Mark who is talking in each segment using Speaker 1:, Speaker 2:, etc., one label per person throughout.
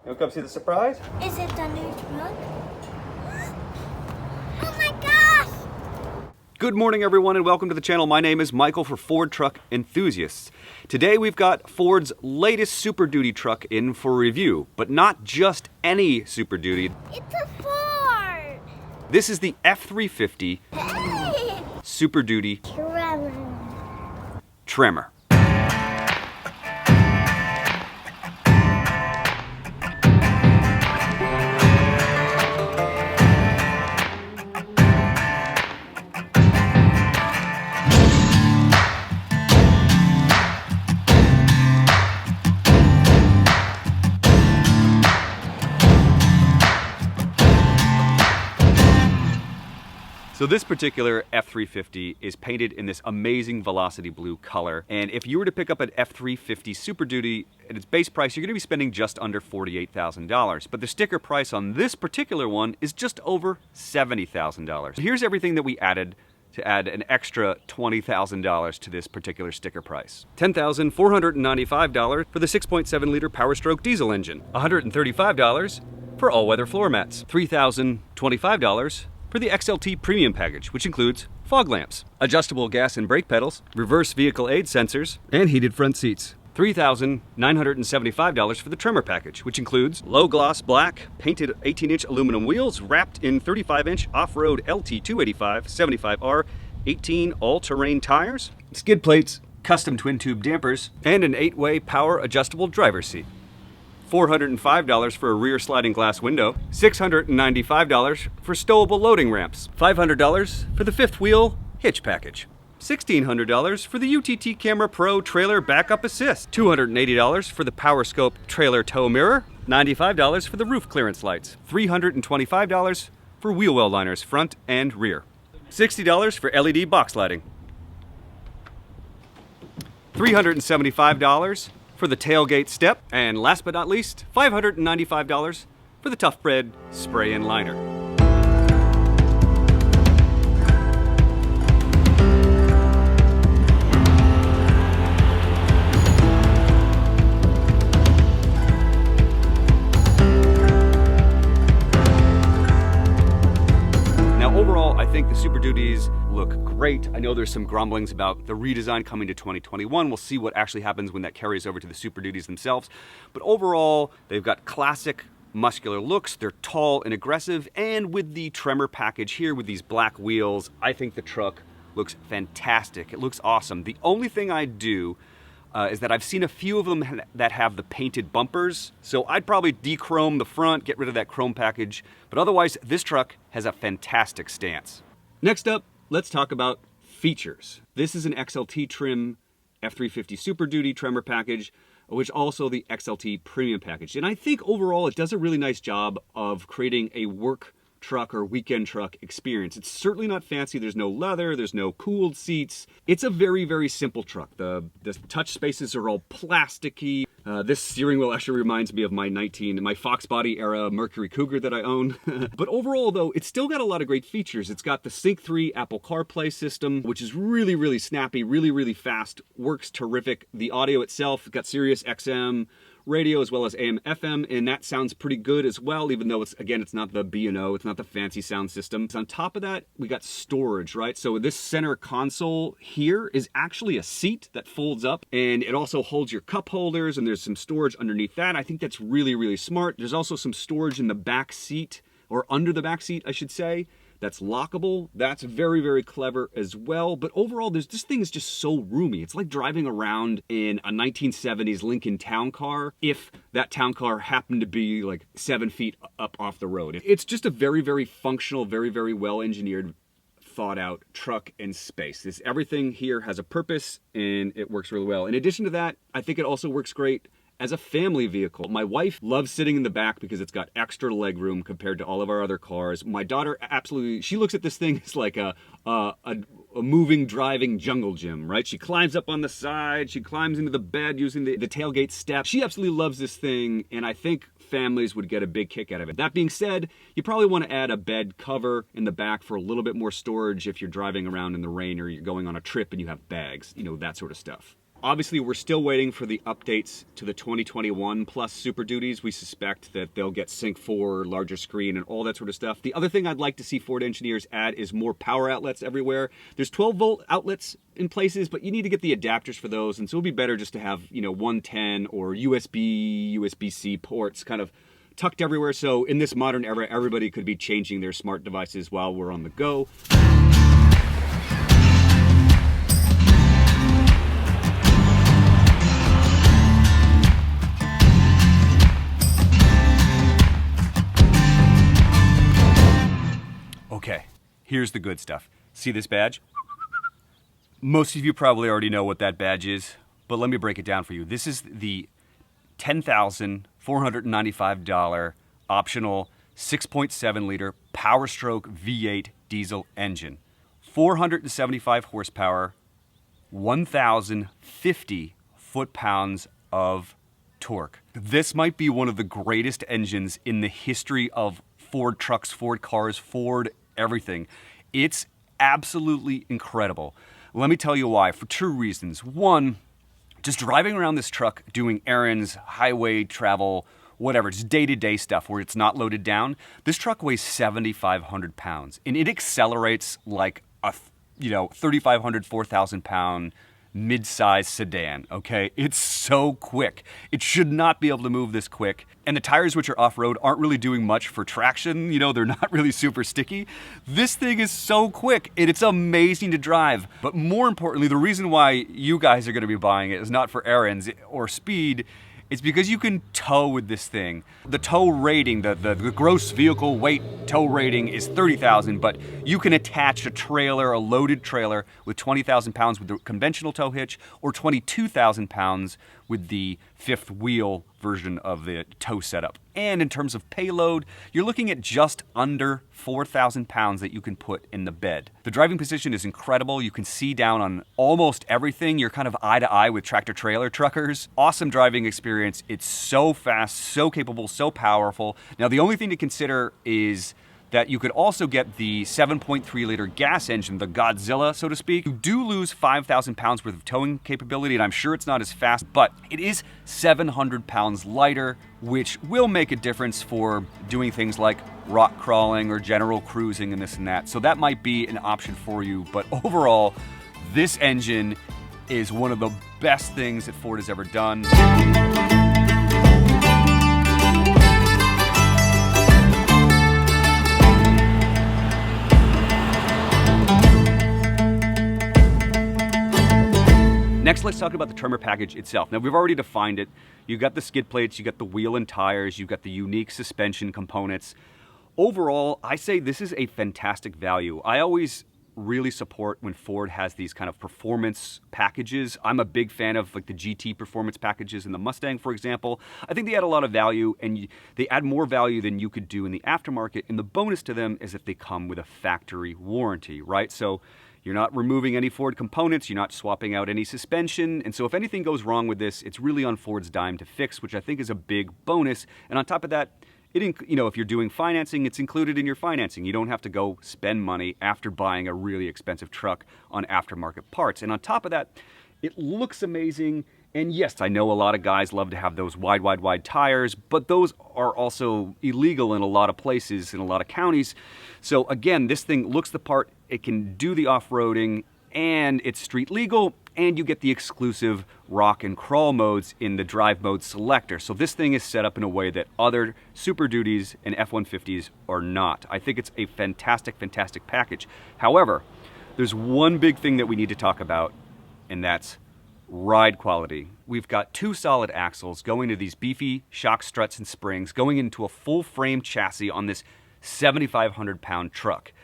Speaker 1: You want to come see the surprise?
Speaker 2: Is it the new truck? Oh my gosh!
Speaker 1: Good morning everyone and welcome to the channel. My name is Michael for Ford Truck Enthusiasts. Today we've got Ford's latest Super Duty truck in for review, but not just any Super Duty.
Speaker 2: It's a Ford!
Speaker 1: This is the F-350
Speaker 2: Hey!
Speaker 1: Super Duty
Speaker 2: TREMOR.
Speaker 1: So this particular F-350 is painted in this amazing Velocity blue color. And if you were to pick up an F-350 Super Duty at its base price, you're gonna be spending just under $48,000. But the sticker price on this particular one is just over $70,000. Here's everything that we added to add an extra $20,000 to this particular sticker price. $10,495 for the 6.7 liter Power Stroke diesel engine. $135 for all-weather floor mats. $3,025 for the XLT Premium package, which includes fog lamps, adjustable gas and brake pedals, reverse vehicle aid sensors, and heated front seats. $3,975 for the TREMOR package, which includes low gloss black painted 18-inch aluminum wheels wrapped in 35-inch off-road LT 285 75R 18 all-terrain tires, skid plates, custom twin tube dampers, and an 8-way power adjustable driver's seat. $405 for a rear sliding glass window, $695 for stowable loading ramps, $500 for the fifth wheel hitch package, $1,600 for the UTT Camera Pro trailer backup assist, $280 for the PowerScope trailer tow mirror, $95 for the roof clearance lights, $325 for wheel well liners front and rear, $60 for LED box lighting, $375 for the tailgate step, and last but not least, $595 for the Tough Bread spray and liner. Now overall, I think the Super Duties look great. I know there's some grumblings about the redesign coming to 2021. We'll see what actually happens when that carries over to the Super Duties themselves. But overall, they've got classic muscular looks. They're tall and aggressive. And with the TREMOR package here with these black wheels, I think the truck looks fantastic. It looks awesome. The only thing I do is that I've seen a few of them that have the painted bumpers. So I'd probably de-chrome the front, get rid of that chrome package. But otherwise, this truck has a fantastic stance. Next up, let's talk about features. This is an XLT trim F-350 Super Duty TREMOR package, which also the XLT Premium package. And I think overall it does a really nice job of creating a work truck or weekend truck experience. It's certainly not fancy. There's no leather, there's no cooled seats. It's a very, very simple truck. The touch spaces are all plasticky. This steering wheel actually reminds me of my Fox Body era Mercury Cougar that I own. But overall though, it's still got a lot of great features. It's got the Sync 3 Apple CarPlay system, which is really, really snappy, really, really fast, works terrific. The audio itself, got Sirius XM radio as well as AM FM, and that sounds pretty good as well, even though it's not the B&O, it's not the fancy sound system. So on top of that, we got storage, right? So this center console here is actually a seat that folds up, and it also holds your cup holders, and there's some storage underneath that. I think that's really, really smart. There's also some storage in the back seat, or under the back seat, I should say, that's lockable. That's very, very clever as well. But overall, this thing is just so roomy. It's like driving around in a 1970s Lincoln Town Car, if that Town Car happened to be like 7 feet up off the road. It's just a very, very functional, very, very well engineered, thought out truck in space. Everything here has a purpose and it works really well. In addition to that, I think it also works great as a family vehicle. My wife loves sitting in the back because it's got extra leg room compared to all of our other cars. My daughter absolutely, she looks at this thing as like a moving, driving jungle gym, right? She climbs up on the side, she climbs into the bed using the tailgate step. She absolutely loves this thing, and I think families would get a big kick out of it. That being said, you probably want to add a bed cover in the back for a little bit more storage if you're driving around in the rain or you're going on a trip and you have bags, you know, that sort of stuff. Obviously, we're still waiting for the updates to the 2021 Plus Super Duties. We suspect that they'll get Sync 4, larger screen, and all that sort of stuff. The other thing I'd like to see Ford engineers add is more power outlets everywhere. There's 12-volt outlets in places, but you need to get the adapters for those, and so it'll be better just to have, 110 or USB, USB-C ports kind of tucked everywhere. So in this modern era, everybody could be changing their smart devices while we're on the go. Okay, here's the good stuff. See this badge? Most of you probably already know what that badge is, but let me break it down for you. This is the $10,495 optional 6.7 liter Power Stroke V8 diesel engine. 475 horsepower, 1,050 foot-pounds of torque. This might be one of the greatest engines in the history of Ford trucks, Ford cars, Ford everything. It's absolutely incredible. Let me tell you why, for two reasons. One, just driving around this truck, doing errands, highway travel, whatever, just day-to-day stuff where it's not loaded down. This truck weighs 7,500 pounds, and it accelerates like a 3,500, 4,000 pound mid-size sedan, okay? It's so quick. It should not be able to move this quick. And the tires, which are off-road, aren't really doing much for traction. They're not really super sticky. This thing is so quick, and it's amazing to drive. But more importantly, the reason why you guys are gonna be buying it is not for errands or speed. It's because you can tow with this thing. The tow rating, the gross vehicle weight tow rating is 30,000, but you can attach a trailer, a loaded trailer with 20,000 pounds with the conventional tow hitch, or 22,000 pounds with the fifth wheel version of the tow setup. And in terms of payload, you're looking at just under 4,000 pounds that you can put in the bed. The driving position is incredible. You can see down on almost everything. You're kind of eye to eye with tractor trailer truckers. Awesome driving experience. It's so fast, so capable, so powerful. Now, the only thing to consider is that you could also get the 7.3 liter gas engine, the Godzilla, so to speak. You do lose 5,000 pounds worth of towing capability, and I'm sure it's not as fast, but it is 700 pounds lighter, which will make a difference for doing things like rock crawling or general cruising and this and that. So that might be an option for you, but overall, this engine is one of the best things that Ford has ever done. Next, let's talk about the TREMOR package itself. Now, we've already defined it. You got the skid plates, you got the wheel and tires, you got the unique suspension components. Overall, I say this is a fantastic value. I always really support when Ford has these kind of performance packages. I'm a big fan of like the GT performance packages in the Mustang, for example. I think they add a lot of value, and they add more value than you could do in the aftermarket. And the bonus to them is that they come with a factory warranty, right? So you're not removing any Ford components, you're not swapping out any suspension, and so if anything goes wrong with this, it's really on Ford's dime to fix, which I think is a big bonus. And on top of that, if you're doing financing, it's included in your financing. You don't have to go spend money after buying a really expensive truck on aftermarket parts. And on top of that, it looks amazing. And yes, I know a lot of guys love to have those wide tires, but those are also illegal in a lot of places, in a lot of counties. So again, this thing looks the part, it can do the off-roading, and it's street legal, and you get the exclusive rock and crawl modes in the drive mode selector. So this thing is set up in a way that other Super Duties and F-150s are not. I think it's a fantastic, fantastic package. However, there's one big thing that we need to talk about, and that's ride quality. We've got two solid axles going to these beefy shock struts and springs, going into a full frame chassis on this 7,500 pound truck.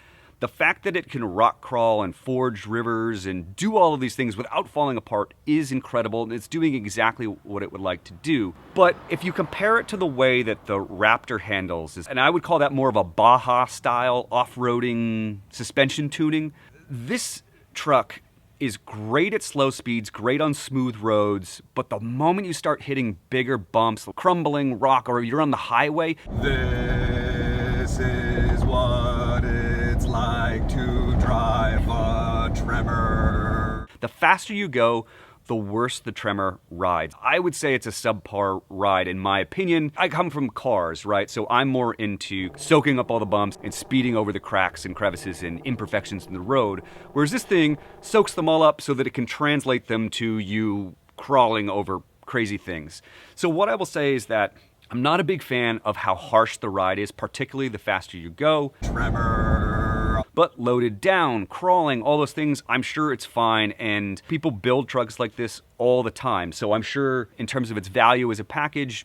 Speaker 1: The fact that it can rock crawl and forge rivers and do all of these things without falling apart is incredible, and it's doing exactly what it would like to do. But if you compare it to the way that the Raptor handles, and I would call that more of a Baja style off-roading suspension tuning, this truck is great at slow speeds, great on smooth roads, but the moment you start hitting bigger bumps, crumbling rock, or you're on the highway, this is what it's like to drive a TREMOR. The faster you go, the worse the Tremor rides. I would say it's a subpar ride in my opinion. I come from cars, right? So I'm more into soaking up all the bumps and speeding over the cracks and crevices and imperfections in the road, whereas this thing soaks them all up so that it can translate them to you crawling over crazy things. So what I will say is that I'm not a big fan of how harsh the ride is, particularly the faster you go. Tremor. But loaded down, crawling, all those things, I'm sure it's fine, and people build trucks like this all the time. So I'm sure in terms of its value as a package,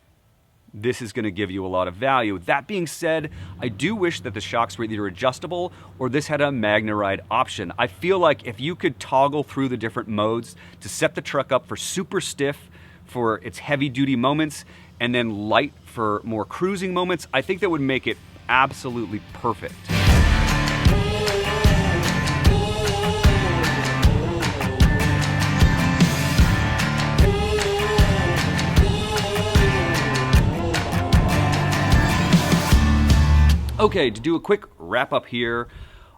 Speaker 1: this is going to give you a lot of value. That being said, I do wish that the shocks were either adjustable or this had a MagneRide option. I feel like if you could toggle through the different modes to set the truck up for super stiff for its heavy duty moments and then light for more cruising moments, I think that would make it absolutely perfect. Okay, to do a quick wrap up here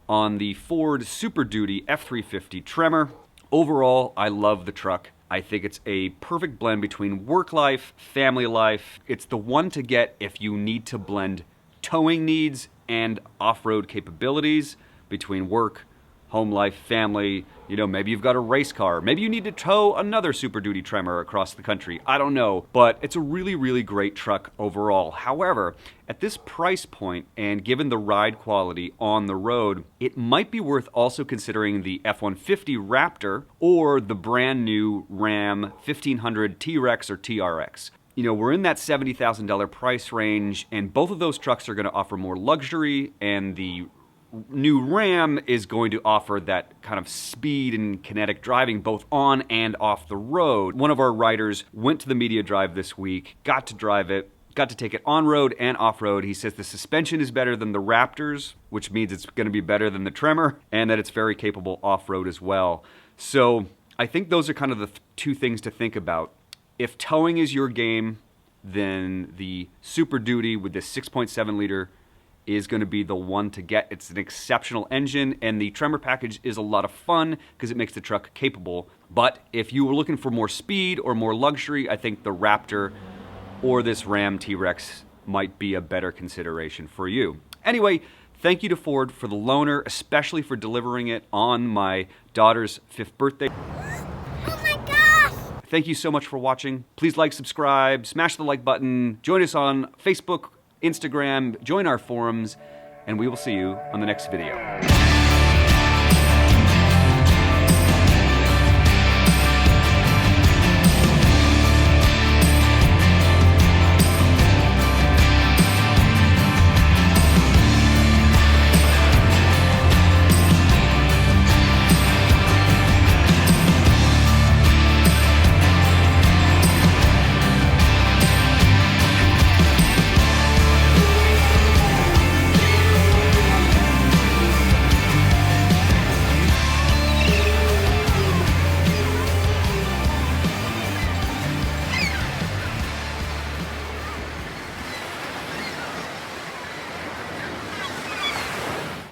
Speaker 1: on the Ford Super Duty F-350 Tremor. Overall, I love the truck. I think it's a perfect blend between work life, family life. It's the one to get if you need to blend towing needs and off-road capabilities between work, home life, family. You know, maybe you've got a race car. Maybe you need to tow another Super Duty Tremor across the country. I don't know, but it's a really, really great truck overall. However, at this price point and given the ride quality on the road, it might be worth also considering the F-150 Raptor or the brand new Ram 1500 T-Rex or TRX. You know, we're in that $70,000 price range, and both of those trucks are going to offer more luxury, and the new Ram is going to offer that kind of speed and kinetic driving both on and off the road. One of our riders went to the media drive this week, got to drive it, got to take it on-road and off-road. He says the suspension is better than the Raptors, which means it's going to be better than the Tremor, and that it's very capable off-road as well. So I think those are kind of the two things to think about. If towing is your game, then the Super Duty with this 6.7 liter is going to be the one to get. It's an exceptional engine, and the Tremor package is a lot of fun because it makes the truck capable. But if you were looking for more speed or more luxury, I think the Raptor or this Ram T-Rex might be a better consideration for you. Anyway, thank you to Ford for the loaner, especially for delivering it on my daughter's 5th birthday.
Speaker 2: Oh my gosh!
Speaker 1: Thank you so much for watching. Please like, subscribe, smash the like button, join us on Facebook, Instagram, join our forums, and we will see you on the next video.